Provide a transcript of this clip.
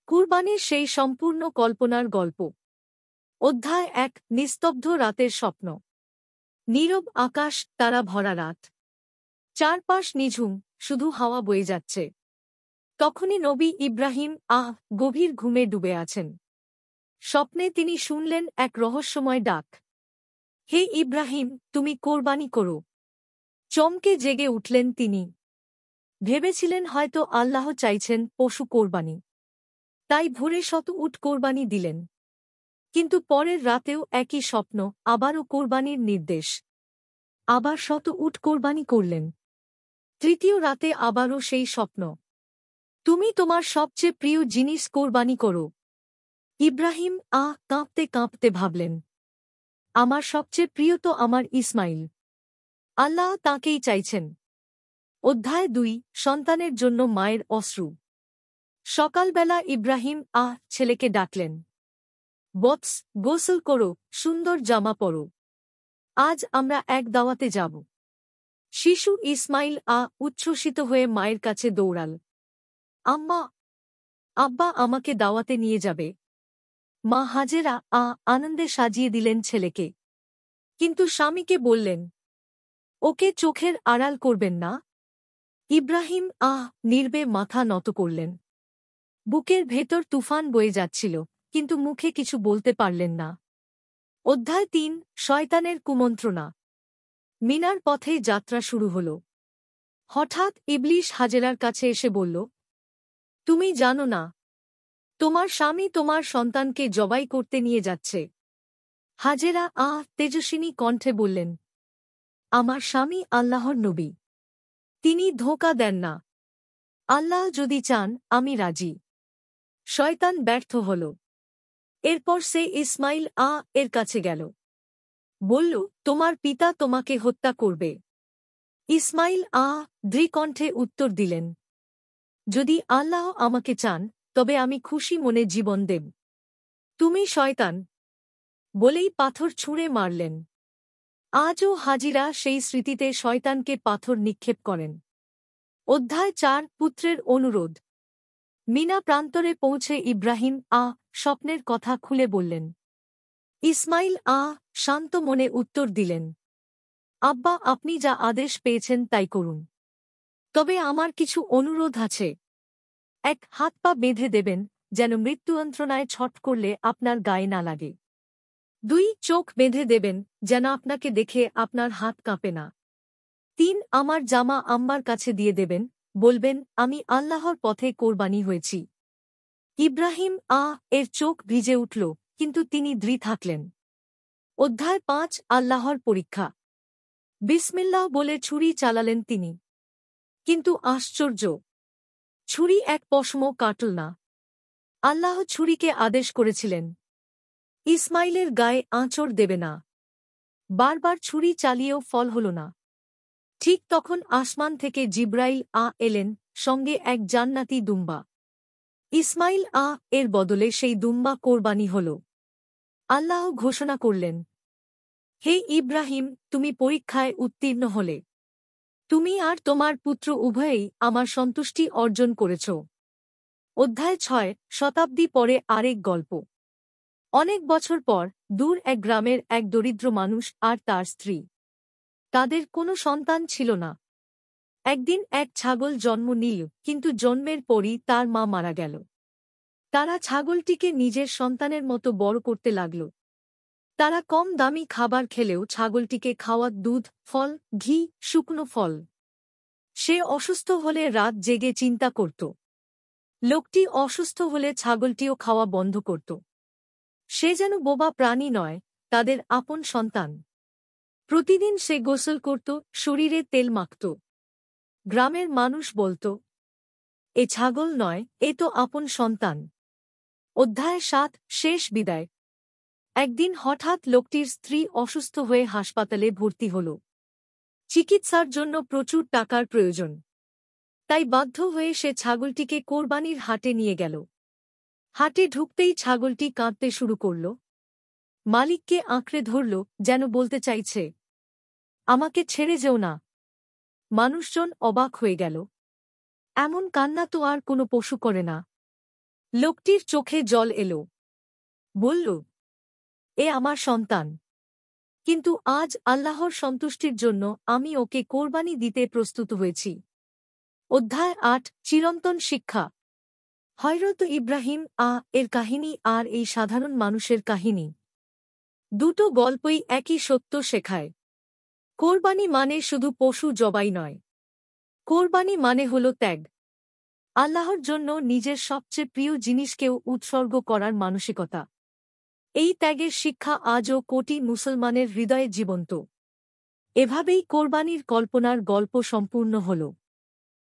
কুরবানির সেই সম্পূর্ণ কল্পনার গল্প। অধ্যায় ১। নিস্তব্ধ রাতের স্বপ্ন। নীরব আকাশ, তারা ভরা রাত। চারপাশ নিঝুম, শুধু হাওয়া বয়ে যাচ্ছে। তখনই নবী ইব্রাহিম গভীর ঘুমে ডুবে আছেন। স্বপ্নে তিনি শুনলেন এক রহস্যময় ডাক। হে ইব্রাহিম, তুমি কোরবানি করো। চমকে জেগে উঠলেন তিনি। ভেবেছিলেন হয়তো আল্লাহ চাইছেন পশু কোরবানি। তাই ভোরে উট কোরবানি দিলেন। কিন্তু পরের রাতেও একই স্বপ্ন, আবারও কোরবানির নির্দেশ। আবার উট কোরবানি করলেন। তৃতীয় রাতে আবারও সেই স্বপ্ন, তুমি তোমার সবচেয়ে প্রিয় জিনিস কোরবানি করো। ইব্রাহিম কাঁপতে কাঁপতে ভাবলেন, আমার সবচেয়ে প্রিয় তো আমার ইসমাইল। আল্লাহ তাঁকেই চাইছেন। অধ্যায় ২। সন্তানের জন্য মায়ের অশ্রু। সকালবেলা ইব্রাহিম ছেলেকে ডাকলেন, বৎস, গোসল করো, সুন্দর জামা পরো। আজ আমরা এক দাওয়াতে যাব। শিশু ইসমাইল উচ্ছ্বসিত হয়ে মায়ের কাছে দৌড়াল। আম্মা, আব্বা আমাকে দাওয়াতে নিয়ে যাবে। মা হাজেরা আনন্দে সাজিয়ে দিলেন ছেলেকে। কিন্তু স্বামীকে বললেন, ওকে চোখের আড়াল করবেন না। ইব্রাহিম নির্বে মাথা নত করলেন। বুকের ভেতর তুফান বয়ে যাচ্ছিল, কিন্তু মুখে কিছু বলতে পারলেন না। অধ্যায় ৩। শয়তানের কুমন্ত্রণা। মিনার পথে যাত্রা শুরু হল। হঠাৎ ইবলিশ হাজেরার কাছে এসে বলল, তুমি জানো না, তোমার স্বামী তোমার সন্তানকে জবাই করতে নিয়ে যাচ্ছে। হাজেরা তেজস্বিনী কণ্ঠে বললেন, আমার স্বামী আল্লাহর নবী, তিনি ধোঁকা দেন না। আল্লাহ যদি চান আমি রাজি। শয়তান ব্যর্থ হল। এরপর সে ইসমাইল এর কাছে গেল। বলল, তোমার পিতা তোমাকে হত্যা করবে। ইসমাইল দৃকণ্ঠে উত্তর দিলেন, যদি আল্লাহ আমাকে চান তবে আমি খুশি মনে জীবন দেব। তুমি শয়তান, বলেই পাথর ছুঁড়ে মারলেন। আজও হাজিরা সেই স্মৃতিতে শয়তানকে পাথর নিক্ষেপ করেন। অধ্যায় ৪। পুত্রের অনুরোধ। মিনা প্রান্তরে পৌঁছে ইব্রাহিম স্বপ্নের কথা খুলে বললেন। ইসমাইল শান্ত মনে উত্তর দিলেন, আব্বা, আপনি যা আদেশ পেয়েছেন তাই করুন। তবে আমার কিছু অনুরোধ আছে। ১. হাত পা বেঁধে দেবেন, যেন মৃত্যু যন্ত্রণায় ছট করলে আপনার গায়ে না লাগে। ২. চোখ বেঁধে দেবেন, যেন আপনাকে দেখে আপনার হাত কাঁপে না। ৩. আমার জামা আম্মার কাছে দিয়ে দেবেন, বলবেন আমি আল্লাহর পথে কোরবানি হয়েছি। ইব্রাহিম এর চোখ ভিজে উঠল, কিন্তু তিনি দৃঢ় থাকলেন। অধ্যায় ৫। আল্লাহর পরীক্ষা। বিসমিল্লাহ বলে ছুরি চালালেন তিনি। কিন্তু আশ্চর্য, ছুরি এক পশমও কাটল না। আল্লাহ ছুরিকে আদেশ করেছিলেন, ইসমাইলের গায়ে আঁচড় দেবে না। বারবার ছুরি চালিয়েও ফল হল না। ঠিক তখন আসমান থেকে জিব্রাইল এলেন, সঙ্গে এক জান্নাতি দুম্বা। ইসমাইল এর বদলে সেই দুম্বা কোরবানি হল। আল্লাহ ঘোষণা করলেন, হে ইব্রাহিম, তুমি পরীক্ষায় উত্তীর্ণ হলে। তুমি আর তোমার পুত্র উভয়েই আমার সন্তুষ্টি অর্জন করেছ। অধ্যায় ৬। শতাব্দী পরে আরেক গল্প। অনেক বছর পর দূর এক গ্রামের এক দরিদ্র মানুষ আর তার স্ত্রী। তাদের কোনো সন্তান ছিল না। একদিন এক ছাগল জন্ম নিল, কিন্তু জন্মের পরই তার মা মারা গেল। তারা ছাগলটিকে নিজের সন্তানের মতো বড় করতে লাগল। তারা কম দামি খাবার খেলেও ছাগলটিকে খাওয়া দুধ, ফল, ঘি, শুকনো ফল। সে অসুস্থ হলে রাত জেগে চিন্তা করত। লোকটি অসুস্থ হলে ছাগলটিও খাওয়া বন্ধ করত। সে যেন বোবা প্রাণী নয়, তাদের আপন সন্তান। প্রতিদিন সে গোসল করত, শরীরে তেল মাখত। গ্রামের মানুষ বলত, এ ছাগল নয়, এ তো আপন সন্তান। অধ্যায় ৭। শেষ বিদায়। একদিন হঠাৎ লোকটির স্ত্রী অসুস্থ হয়ে হাসপাতালে ভর্তি হল। চিকিৎসার জন্য প্রচুর টাকার প্রয়োজন। তাই বাধ্য হয়ে সে ছাগলটিকে কোরবানির হাটে নিয়ে গেল। হাটে ঢুকতেই ছাগলটি কাঁদতে শুরু করল। মালিককে আঁকড়ে ধরল, যেন বলতে চাইছে, আমাকে ছেড়ে যেও না। মানুষজন অবাক হয়ে গেল। এমন কান্না তো আর কোনো পশু করে না। লোকটির চোখে জল এলো। বলল, এ আমার সন্তান, কিন্তু আজ আল্লাহর সন্তুষ্টির জন্য আমি ওকে কোরবানি দিতে প্রস্তুত হয়েছি। অধ্যায় ৮ চিরন্তন শিক্ষা। হযরত ইব্রাহিম এর কাহিনী আর এই সাধারণ মানুষের কাহিনী, দুটো গল্পই একই সত্য শেখায়। কোরবানি মানে শুধু পশু জবাই নয়। কোরবানি মানে হল ত্যাগ, আল্লাহর জন্য নিজের সবচেয়ে প্রিয় জিনিসকেও উৎসর্গ করার মানসিকতা। এই ত্যাগের শিক্ষা আজও কোটি মুসলমানের হৃদয়ে জীবন্ত। এভাবেই কোরবানির কল্পনার গল্প সম্পূর্ণ হল।